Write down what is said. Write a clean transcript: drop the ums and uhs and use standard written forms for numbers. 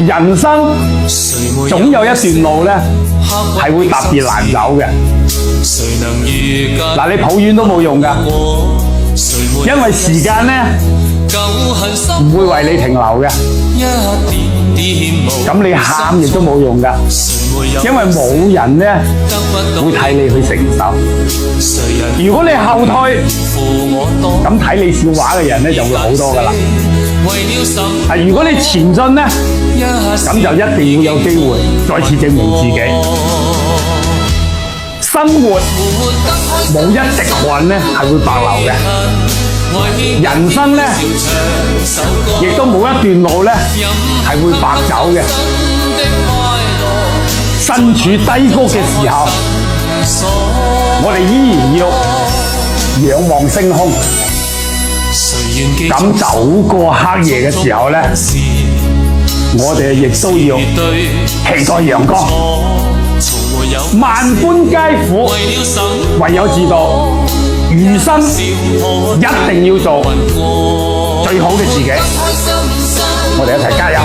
人生總有一段路咧係會特別難走嘅。嗱，你抱怨都冇用㗎，因為時間咧唔會為你停留嘅。咁你喊亦都冇用㗎，因為冇人咧會替你去承受。如果你後退，咁睇你笑話嘅人咧就會好多㗎啦。如果你前進咧，咁就一定要有機會再次證明自己。生活冇一滴汗咧係會白流嘅，人生咧亦都冇一段路咧係會白走嘅。身處低谷嘅時候，我哋依然要仰望星空。咁走過黑夜嘅時候咧，我哋亦都要期待陽光。萬般皆苦，唯有自渡。餘生一定要做最好嘅自己。我哋一齊加油！